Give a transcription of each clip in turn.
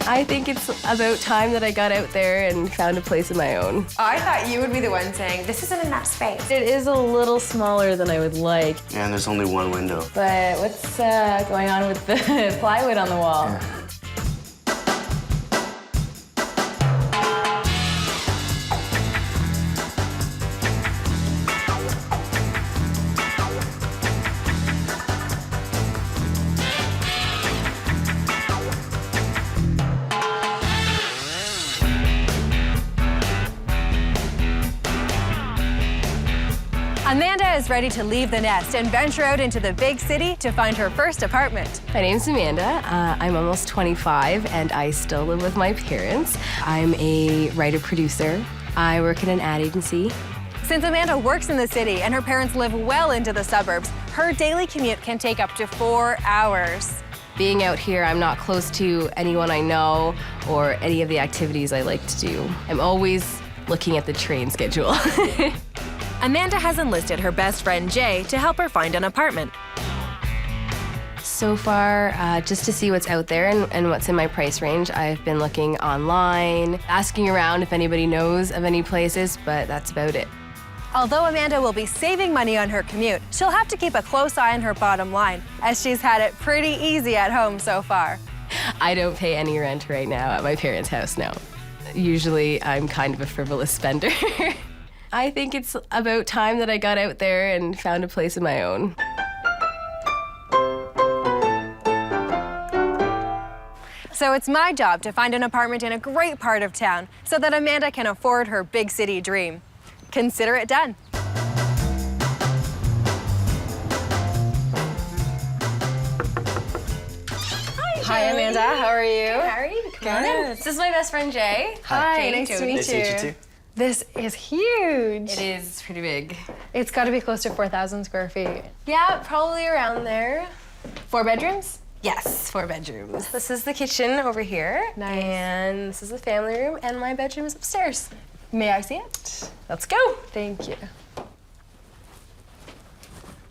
I think it's about time that I got out there and found a place of my own. I thought you would be the one saying, this isn't enough space. It is a little smaller than I would like. And there's only one window. But what's going on with the plywood on the wall? Yeah. Amanda is ready to leave the nest and venture out into the big city to find her first apartment. My name's Amanda. I'm almost 25 and I still live with my parents. I'm a writer-producer. I work in an ad agency. Since Amanda works in the city and her parents live well into the suburbs, her daily commute can take up to 4 hours. Being out here, I'm not close to anyone I know or any of the activities I like to do. I'm always looking at the train schedule. Amanda has enlisted her best friend Jay to help her find an apartment. So far, just to see what's out there and what's in my price range, I've been looking online, asking around if anybody knows of any places, but that's about it. Although Amanda will be saving money on her commute, she'll have to keep a close eye on her bottom line, as she's had it pretty easy at home so far. I don't pay any rent right now at my parents' house, no. Usually, I'm kind of a frivolous spender. I think it's about time that I got out there and found a place of my own. So it's my job to find an apartment in a great part of town so that Amanda can afford her big city dream. Consider it done. Hi, Amanda. How are you? How are you? Come on in. This is my best friend, Jay. Hi, nice to meet Nice to meet you too. This is huge. It is pretty big. It's got to be close to 4,000 square feet. Yeah, probably around there. 4 bedrooms? Yes, 4 bedrooms. This is the kitchen over here. Nice. And this is the family room, and my bedroom is upstairs. May I see it? Let's go. Thank you.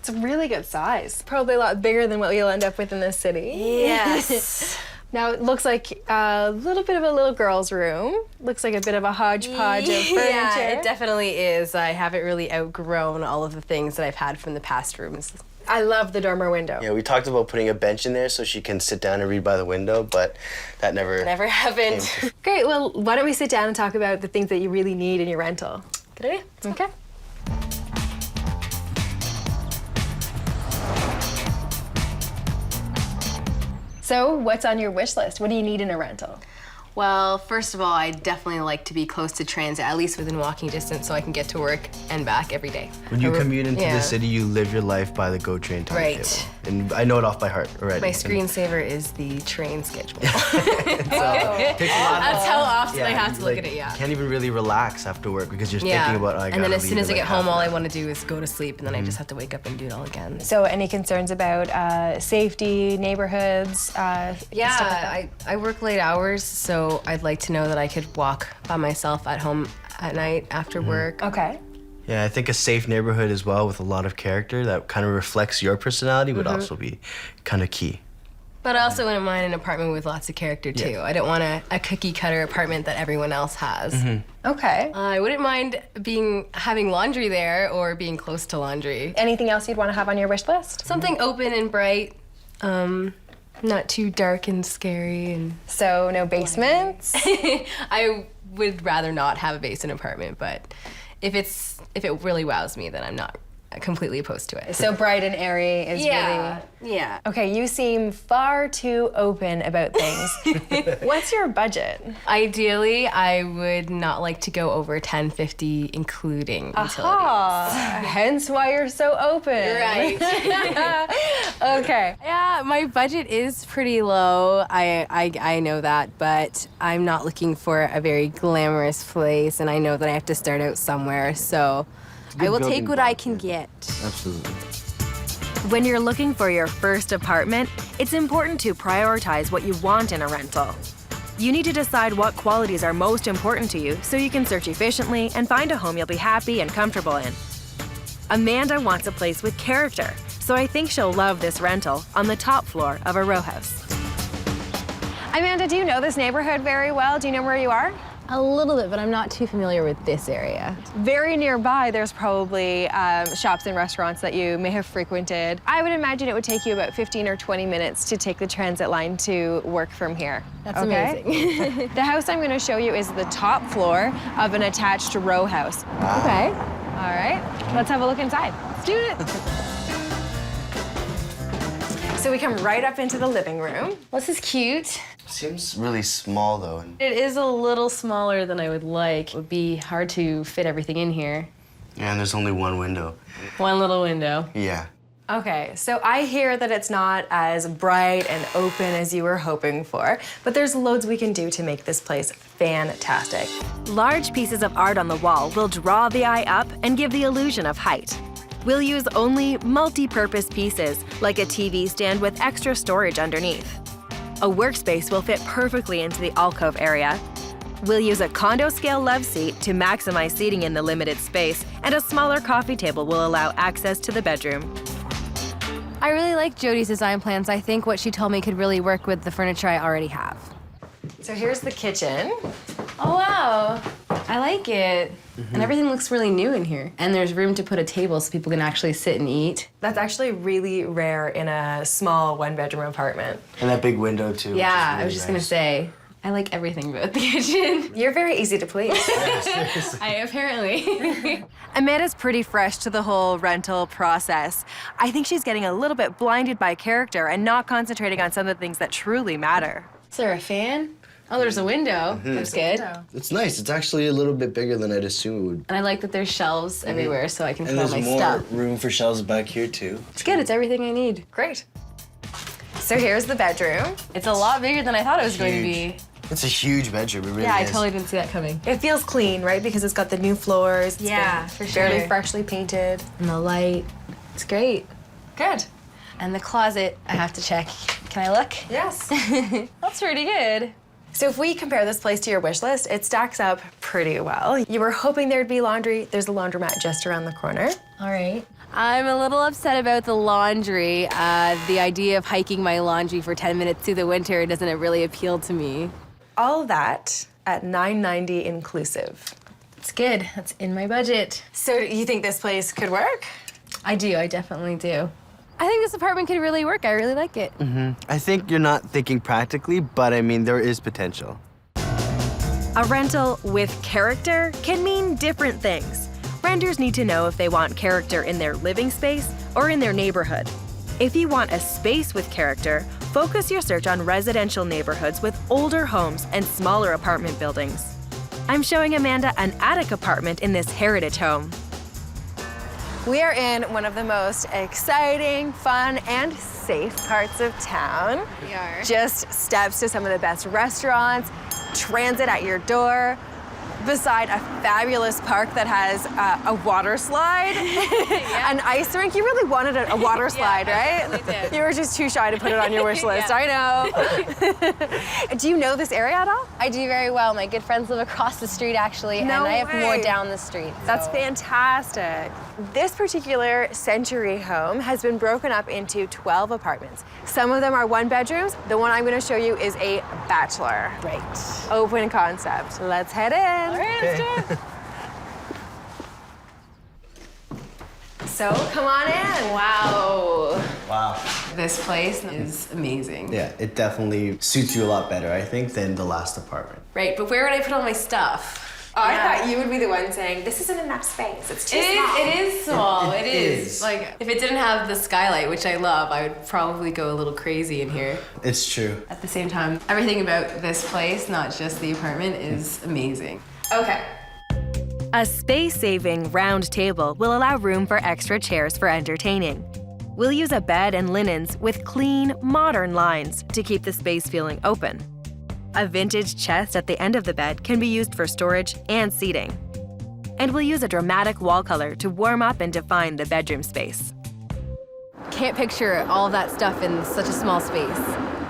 It's a really good size. Probably a lot bigger than what you'll end up with in this city. Yes. Now, it looks like a little bit of a little girl's room. Looks like a bit of a hodgepodge of furniture. Yeah, it definitely is. I haven't really outgrown all of the things that I've had from the past rooms. I love the dormer window. Yeah, we talked about putting a bench in there so she can sit down and read by the window, but that never happened. Great, well, why don't we sit down and talk about the things that you really need in your rental? Good idea. Okay. So, what's on your wish list? What do you need in a rental? Well, first of all, I definitely like to be close to transit, at least within walking distance, so I can get to work and back every day. When you commute into the city, you live your life by the GO train timetable. Right. And I know it off by heart already. My screensaver is the train schedule. Takes a lot That's how often I Yeah, have to look at it, yeah. You can't even really relax after work because you're thinking about, oh, I and then gotta as soon leave as in I like get home, half all an I hour. want to do is go to sleep, and then I just have to wake up and do it all again. So, any concerns about safety, neighborhoods, stuff like that? I work late hours, so I'd like to know that I could walk by myself at home at night after work. Okay. Yeah, I think a safe neighborhood as well with a lot of character that kind of reflects your personality would also be kind of key. But I also wouldn't mind an apartment with lots of character, too. Yeah. I don't want a cookie-cutter apartment that everyone else has. Okay. I wouldn't mind having laundry there or being close to laundry. Anything else you'd want to have on your wish list? Something open and bright, not too dark and scary. And So, no basements? I would rather not have a basement apartment, but if it really wows me, then I'm not completely opposed to it. So bright and airy is Yeah. really... Okay, you seem far too open about things. What's your budget? Ideally, I would not like to go over $10.50, including utilities. Hence why you're so open. Right. Okay. Yeah, my budget is pretty low. I know that, but I'm not looking for a very glamorous place, and I know that I have to start out somewhere, so I will take what I can get. Absolutely. When you're looking for your first apartment, it's important to prioritize what you want in a rental. You need to decide what qualities are most important to you so you can search efficiently and find a home you'll be happy and comfortable in. Amanda wants a place with character, so I think she'll love this rental on the top floor of a row house. Amanda, do you know this neighborhood very well? Do you know where you are? A little bit, but I'm not too familiar with this area. Very nearby, there's probably shops and restaurants that you may have frequented. I would imagine it would take you about 15 or 20 minutes to take the transit line to work from here. That's amazing. The house I'm going to show you is the top floor of an attached row house. Okay. All right, let's have a look inside. Let's do it. So we come right up into the living room. This is cute. Seems really small though. It is a little smaller than I would like. It would be hard to fit everything in here. Yeah, and there's only one window. One little window. Yeah. Okay, so I hear that it's not as bright and open as you were hoping for, but there's loads we can do to make this place fantastic. Large pieces of art on the wall will draw the eye up and give the illusion of height. We'll use only multi-purpose pieces, like a TV stand with extra storage underneath. A workspace will fit perfectly into the alcove area. We'll use a condo-scale love seat to maximize seating in the limited space, and a smaller coffee table will allow access to the bedroom. I really like Jodi's design plans. I think what she told me could really work with the furniture I already have. So here's the kitchen. Oh, wow. I like it. And everything looks really new in here. And there's room to put a table so people can actually sit and eat. That's actually really rare in a small one-bedroom apartment. And that big window too. Yeah, I was just gonna say, I like everything about the kitchen. You're very easy to please. Apparently. Amanda's pretty fresh to the whole rental process. I think she's getting a little bit blinded by character and not concentrating on some of the things that truly matter. Is there a fan? Oh, there's a window. That's good. It's nice. It's actually a little bit bigger than I'd assumed it would. And I like that there's shelves everywhere so I can put And all there's my more stuff. room for shelves back here too. It's good. It's everything I need. Great. So here's the bedroom. It's a lot bigger than I thought it was going to be. It's a huge bedroom. It really Yeah, I is. totally didn't see that coming. It feels clean, right? Because it's got the new floors. It's Yeah, been for sure. Fairly freshly painted. And the light. It's great. Good. And the closet, I have to check. Can I look? Yes. That's pretty good. So if we compare this place to your wish list, it stacks up pretty well. You were hoping there'd be laundry. There's a laundromat just around the corner. All right. I'm a little upset about the laundry. The idea of hiking my laundry for 10 minutes through the winter doesn't really appeal to me. All that at $9.90 inclusive. It's good. That's in my budget. So you think this place could work? I do. I definitely do. I think this apartment could really work. I really like it. I think you're not thinking practically, but I mean, there is potential. A rental with character can mean different things. Renters need to know if they want character in their living space or in their neighborhood. If you want a space with character, focus your search on residential neighborhoods with older homes and smaller apartment buildings. I'm showing Amanda an attic apartment in this heritage home. We are in one of the most exciting, fun, and safe parts of town. We are. Just steps to some of the best restaurants, transit at your door, beside a fabulous park that has a water slide, an ice rink. You really wanted a water slide, right? I definitely did. You were just too shy to put it on your wish list. I know. Do you know this area at all? I do very well. My good friends live across the street, actually, No and I have way. more down the street. That's so- fantastic. This particular century home has been broken up into 12 apartments. Some of them are one bedrooms. The one I'm going to show you is a bachelor. Right. Open concept. Let's head in. All right, let's do it. So come on in. Wow. Wow. This place is amazing. Yeah, it definitely suits you a lot better, I think, than the last apartment. Right, but where would I put all my stuff? Oh, I Yeah. thought you would be the one saying, this isn't enough space. It's too It small. is small. It It is. is. Like, if it didn't have the skylight, which I love, I would probably go a little crazy in here. It's true. At the same time, everything about this place, not just the apartment, is amazing. Okay. A space-saving round table will allow room for extra chairs for entertaining. We'll use a bed and linens with clean, modern lines to keep the space feeling open. A vintage chest at the end of the bed can be used for storage and seating. And we'll use a dramatic wall color to warm up and define the bedroom space. Can't picture all of that stuff in such a small space.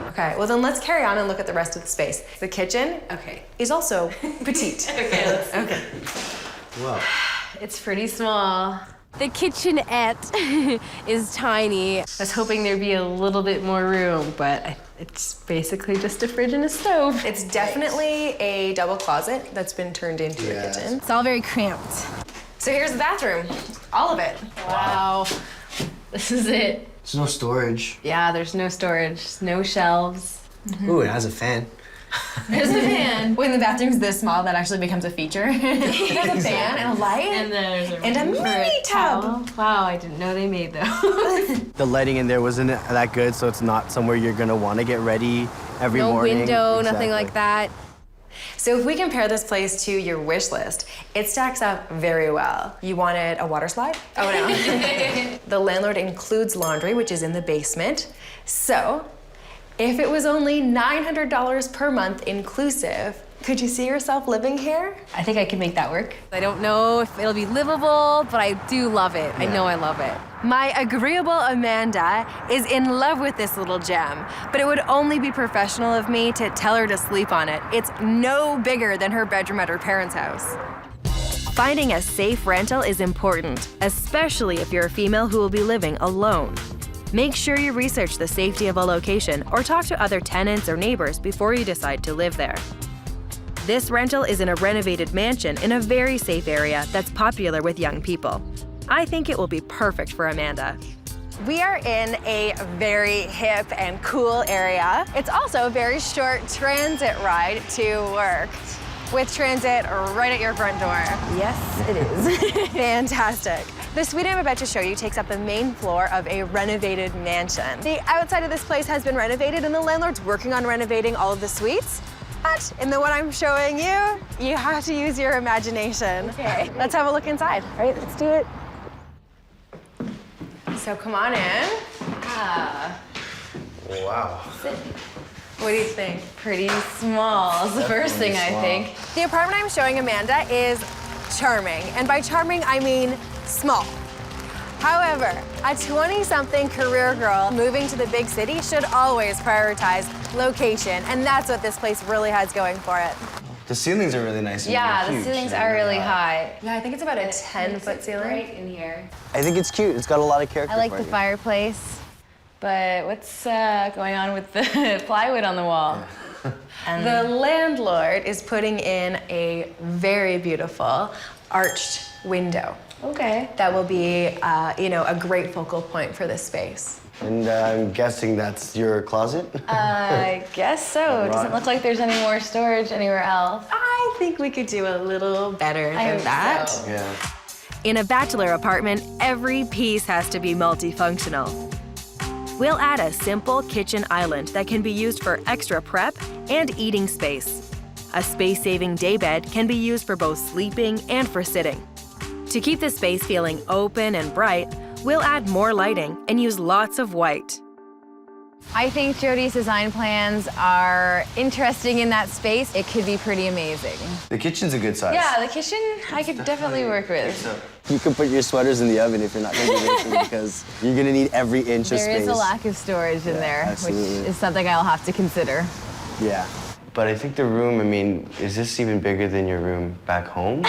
Okay, well then let's carry on and look at the rest of the space. The kitchen Okay. is also petite. Okay, let's. Okay. Wow. It's pretty small. The kitchenette is tiny. I was hoping there'd be a little bit more room, but it's basically just a fridge and a stove. It's definitely a double closet that's been turned into a kitchen. It's all very cramped. So here's the bathroom, all of it. Wow. This is it. There's no storage. Yeah, there's no storage, no shelves. Ooh, it has a fan. There's a fan. When the bathroom's this small, that actually becomes a feature. There's a fan and a light. And there's and a mini tub. Wow, I didn't know they made those. The lighting in there wasn't that good, so it's not somewhere you're gonna want to get ready every morning. No window, Exactly. nothing like that. So if we compare this place to your wish list, it stacks up very well. You wanted a water slide? Oh no. The landlord includes laundry, which is in the basement. So if it was only $900 per month inclusive, could you see yourself living here? I think I can make that work. I don't know if it'll be livable, but I do love it. I know I love it. My agreeable Amanda is in love with this little gem, but it would only be professional of me to tell her to sleep on it. It's no bigger than her bedroom at her parents' house. Finding a safe rental is important, especially if you're a female who will be living alone. Make sure you research the safety of a location or talk to other tenants or neighbors before you decide to live there. This rental is in a renovated mansion in a very safe area that's popular with young people. I think it will be perfect for Amanda. We are in a very hip and cool area. It's also a very short transit ride to work, with transit right at your front door. Yes, it is. Fantastic. The suite I'm about to show you takes up the main floor of a renovated mansion. The outside of this place has been renovated and the landlord's working on renovating all of the suites. But in the one I'm showing you, you have to use your imagination. Okay. Let's have a look inside. All right, let's do it. So come on in. Wow. What do you think? Pretty small is the first thing I think. The apartment I'm showing Amanda is charming. And by charming, I mean small. However, a 20-something career girl moving to the big city should always prioritize location, and that's what this place really has going for it. The ceilings are really nice. And Yeah, they're the huge. ceilings are really high. Yeah, I think it's about a 10-foot ceiling. Right in here. I think it's cute. It's got a lot of character. I like for the you. fireplace, but what's going on with the plywood on the wall? And The landlord is putting in a very beautiful arched window. okay. That will be, a great focal point for this space. And I'm guessing that's your closet. I guess so. It doesn't look like there's any more storage anywhere else. I think we could do a little better I than hope that. so. Yeah. In a bachelor apartment, every piece has to be multifunctional. We'll add a simple kitchen island that can be used for extra prep and eating space. A space-saving daybed can be used for both sleeping and for sitting. To keep the space feeling open and bright, we'll add more lighting and use lots of white. I think Jodi's design plans are interesting in that space. It could be pretty amazing. The kitchen's a good size. Yeah, the kitchen I could definitely work with. You can put your sweaters in the oven if you're not going to do anything because you're going to need every inch of There space. is a lack of storage in there, absolutely. which is something I'll have to consider. Yeah. But I think the room, I mean, is this even bigger than your room back home?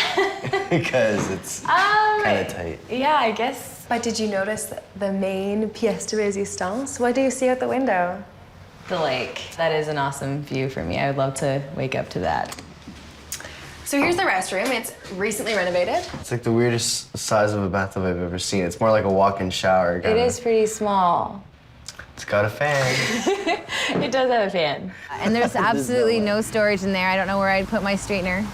Because it's kind of tight. Yeah, I guess. But did you notice the main pièce de résistance? What do you see out the window? The lake. That is an awesome view for me. I would love to wake up to that. So here's the restroom. It's recently renovated. It's like the weirdest size of a bathtub I've ever seen. It's more like a walk-in shower. It is pretty small. It's got a fan. It does have a fan. And there's absolutely no storage in there. I don't know where I'd put my straightener.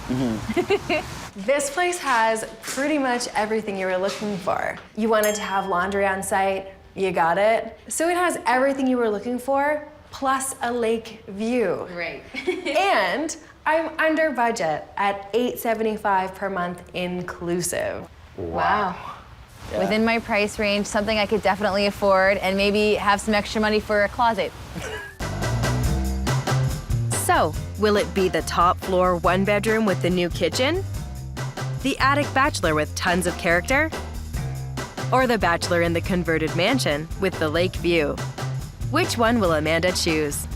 This place has pretty much everything you were looking for. You wanted to have laundry on site, you got it. So it has everything you were looking for, plus a lake view. Right. And I'm under budget at $875 per month inclusive. Wow. Within my price range, something I could definitely afford and maybe have some extra money for a closet. So, will it be the top floor one bedroom with the new kitchen? The attic bachelor with tons of character? Or the bachelor in the converted mansion with the lake view? Which one will Amanda choose?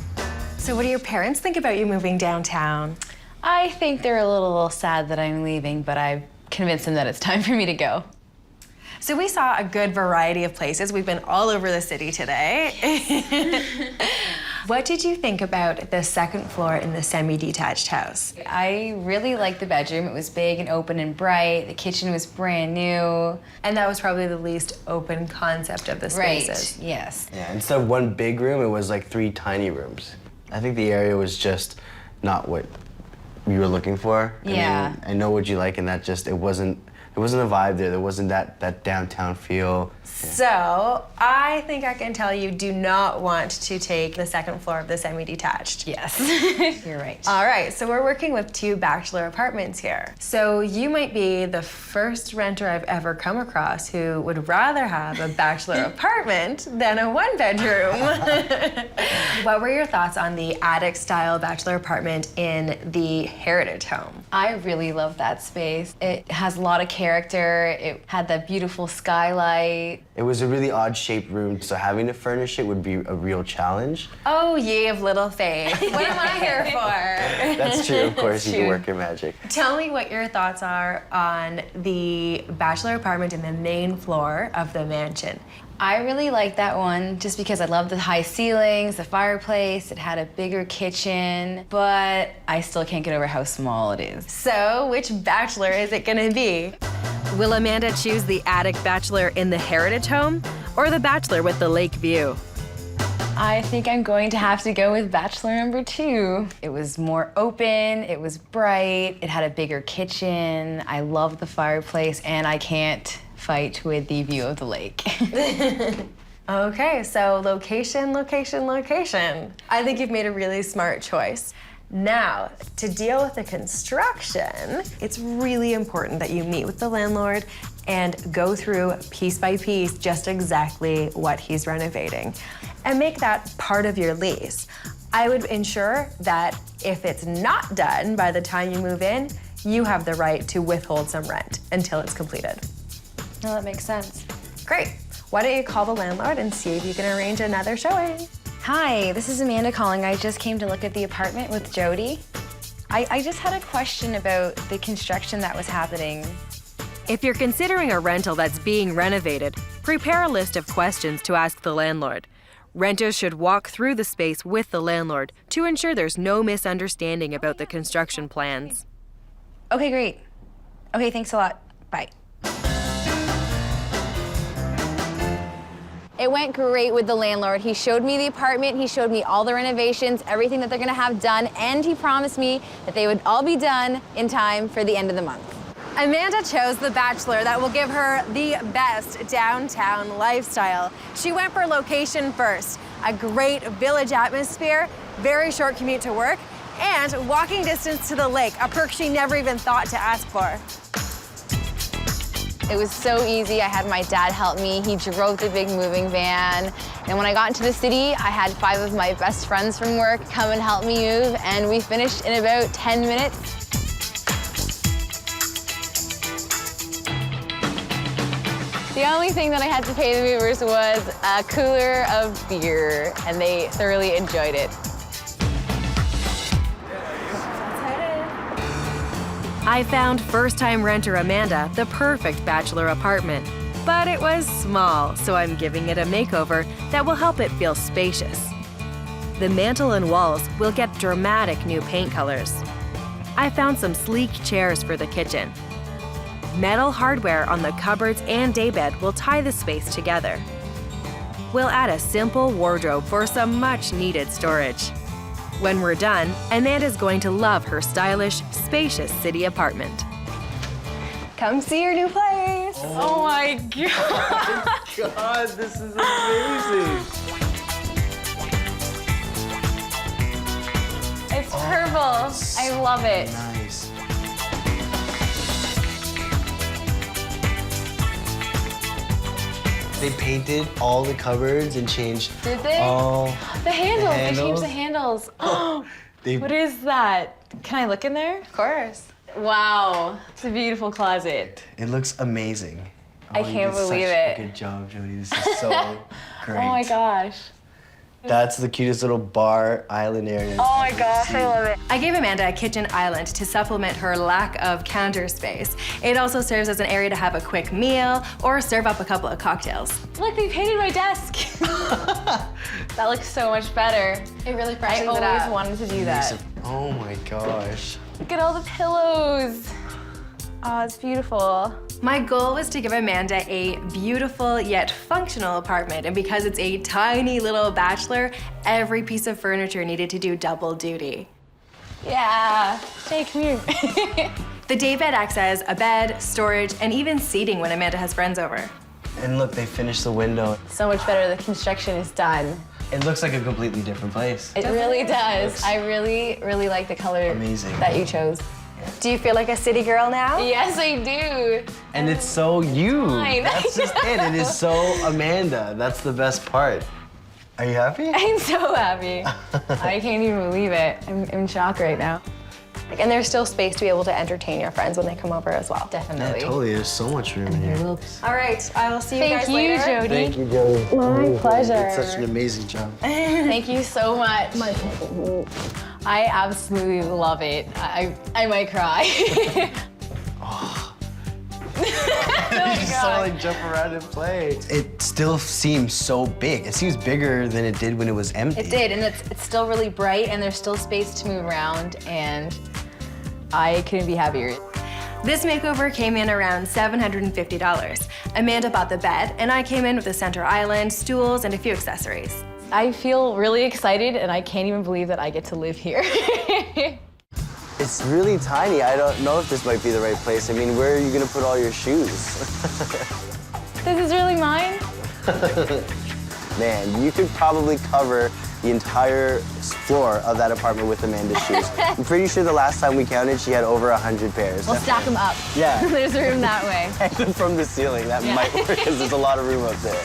So what do your parents think about you moving downtown? I think they're a little sad that I'm leaving, but I've convinced them that it's time for me to go. So we saw a good variety of places. We've been all over the city today. What did you think about the second floor in the semi-detached house? I really liked the bedroom. It was big and open and bright. The kitchen was brand new. And that was probably the least open concept of the spaces. Right, yes. Yeah, instead of one big room, it was like 3 tiny rooms. I think the area was just not what you were looking for. Yeah. I know what you like, and that just, it wasn't a vibe there. There wasn't that downtown feel. So, I think I can tell you do not want to take the second floor of the semi-detached. Yes, you're right. All right, so we're working with 2 bachelor apartments here. So you might be the first renter I've ever come across who would rather have a bachelor apartment than a 1-bedroom. What were your thoughts on the attic-style bachelor apartment in the Heritage home? I really love that space. It has a lot of character. It had that beautiful skylight. It was a really odd-shaped room, so having to furnish it would be a real challenge. Oh, ye of little faith. What am I here for? That's true, of course, you can work your magic. Tell me what your thoughts are on the bachelor apartment in the main floor of the mansion. I really liked that one just because I love the high ceilings, the fireplace. It had a bigger kitchen, but I still can't get over how small it is. So, which bachelor is it gonna be? Will Amanda choose the attic bachelor in the Heritage home or the bachelor with the lake view? I think I'm going to have to go with bachelor number 2. It was more open, it was bright, it had a bigger kitchen. I love the fireplace, and I can't fight with the view of the lake. Okay, so location, location, location. I think you've made a really smart choice. Now, to deal with the construction, it's really important that you meet with the landlord and go through piece by piece just exactly what he's renovating and make that part of your lease. I would ensure that if it's not done by the time you move in, you have the right to withhold some rent until it's completed. No, that makes sense. Great. Why don't you call the landlord and see if you can arrange another showing? Hi, this is Amanda calling. I just came to look at the apartment with Jodi. I just had a question about the construction that was happening. If you're considering a rental that's being renovated, prepare a list of questions to ask the landlord. Renters should walk through the space with the landlord to ensure there's no misunderstanding about the construction plans. Okay, great. Okay, thanks a lot. Bye. It went great with the landlord. He showed me the apartment, he showed me all the renovations, everything that they're gonna have done, and he promised me that they would all be done in time for the end of the month. Amanda chose the bachelor that will give her the best downtown lifestyle. She went for location first, a great village atmosphere, very short commute to work, and walking distance to the lake, a perk she never even thought to ask for. It was so easy. I had my dad help me. He drove the big moving van. And when I got into the city, I had 5 of my best friends from work come and help me move, and we finished in about 10 minutes. The only thing that I had to pay the movers was a cooler of beer, and they thoroughly enjoyed it. I found first-time renter Amanda the perfect bachelor apartment, but it was small, so I'm giving it a makeover that will help it feel spacious. The mantle and walls will get dramatic new paint colors. I found some sleek chairs for the kitchen. Metal hardware on the cupboards and daybed will tie the space together. We'll add a simple wardrobe for some much-needed storage. When we're done, Amanda's going to love her stylish, spacious city apartment. Come see your new place. Oh my God. God, this is amazing. It's purple. I love it. Nice. They painted all the cupboards and changed Did they? all The handles. They changed handles. the handles. Oh, they what is that? Can I look in there? Of course. Wow. It's a beautiful closet. It looks amazing. I you can't did believe such it. a good job, Jodi. This is so great. Oh my gosh. That's the cutest little bar island area. Oh my gosh, I love it. I gave Amanda a kitchen island to supplement her lack of counter space. It also serves as an area to have a quick meal or serve up a couple of cocktails. Look, they painted my desk. That looks so much better. It really freshens it up. I always wanted to do that. Oh my gosh. Look at all the pillows. Oh, it's beautiful. My goal was to give Amanda a beautiful yet functional apartment, and because it's a tiny little bachelor, every piece of furniture needed to do double duty. Yeah, Jay, come here. The daybed acts as a bed, storage, and even seating when Amanda has friends over. And look, they finished the window. So much better, the construction is done. It looks like a completely different place. It really does. I really, really like the color that you chose. Do you feel like a city girl now? Yes, I do. And it's so you. Fine. That's just it. It is so Amanda. That's the best part. Are you happy? I'm so happy. I can't even believe it. I'm in shock right now. And there's still space to be able to entertain your friends when they come over as well. Definitely. Yeah, totally. There's so much room in here. All right, I will see you guys later. Thank you, Jodi. Thank you, Jodi. My pleasure. You did such an amazing job. Thank you so much. I absolutely love it. I might cry. Just so like jump around and play. It still seems so big. It seems bigger than it did when it was empty. It did, and it's still really bright, and there's still space to move around, and I couldn't be happier. This makeover came in around $750. Amanda bought the bed, and I came in with a center island, stools, and a few accessories. I feel really excited, and I can't even believe that I get to live here. It's really tiny. I don't know if this might be the right place. I mean, where are you gonna put all your shoes? This is really mine? Man, you could probably cover the entire floor of that apartment with Amanda's shoes. I'm pretty sure the last time we counted, she had over 100 pairs. We'll stack them up. Yeah. There's room that way. Hang them from the ceiling. That might work because there's a lot of room up there.